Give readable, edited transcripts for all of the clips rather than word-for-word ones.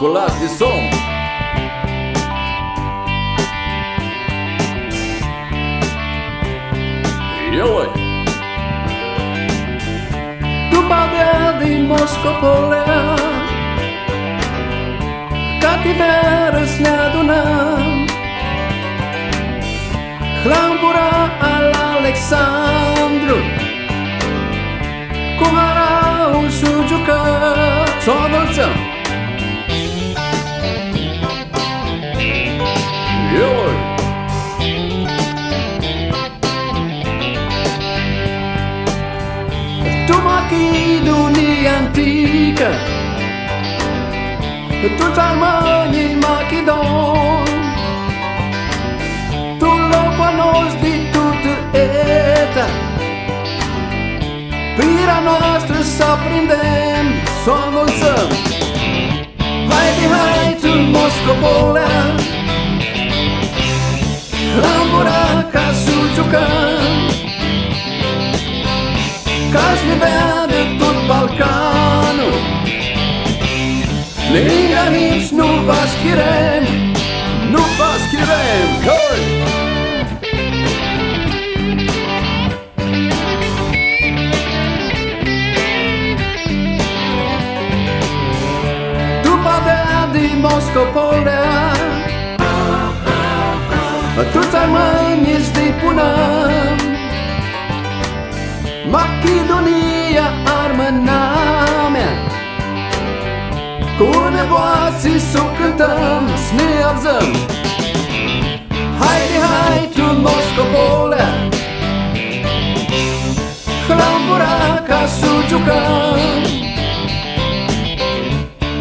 Scolați de somn. Ой. După dea din Moscopolea, cativeră să ne adunăm, Hlambura al Alexandru, cu harau să jucăm, să o înălțăm. Oi. Tu Macedonia antică, tu armani Macedon, tu lopanos di tută eta, pira noastră să aprindem, să o înălțăm. Hai tu Moscopolea, Hlambura ca să jucăm, ca-și ne vadă tot Balcanul. Lângă Hims nu vă schirem, nu vă schirem. Hai! După dea din Moscopolea, toți armani îți depunăm, Macedonia, armâna mea, cu nevoații s-o cântăm, să ne avzăm. Hai tu Moscopolea, Hlambura ca să jucăm,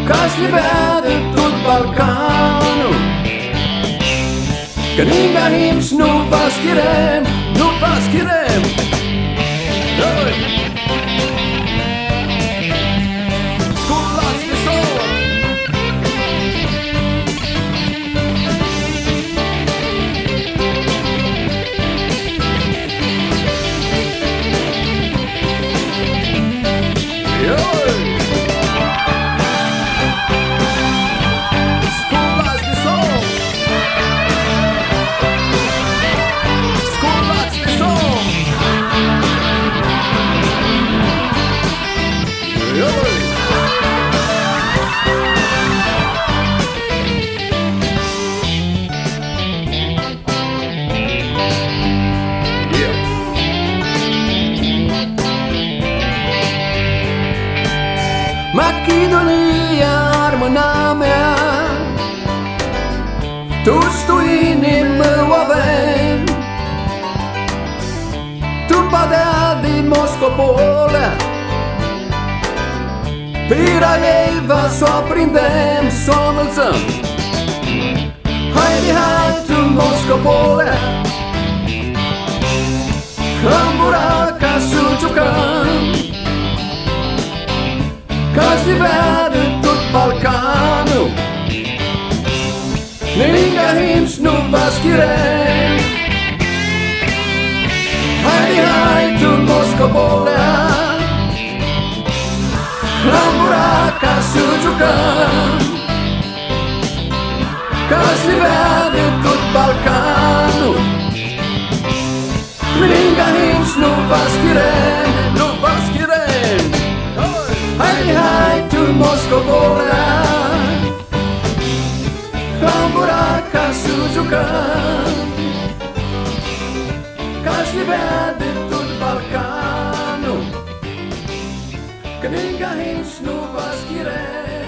ca-și ne vadă tot Balcanul, că lângă Hims nu vă schirem, nu vă schirem. Oi. Scolați de somn. Oi. Scolați de somn. Scolați de somn. Macedonia, armâna mea, toți tu inimă o avem, tu padea din Moscopolea, pira ei va să o aprindem, să o înălțăm. Hai tu Moscopolea, Hlambura ca să jucăm, ca-și ne vadă tot Balcanul, lângă Hims nu vă schirem. Hai tu Moscopolea, Hlambura ca să jucăm, ca-și ne vadă tot Balcanul, lângă Hims nu vă schirem, nu vă schirem. Hai tu Moscopolea, Hlambura ca să jucăm, ca-și ne vadă tot Balcanul, că lângă Hims nu vă schirem.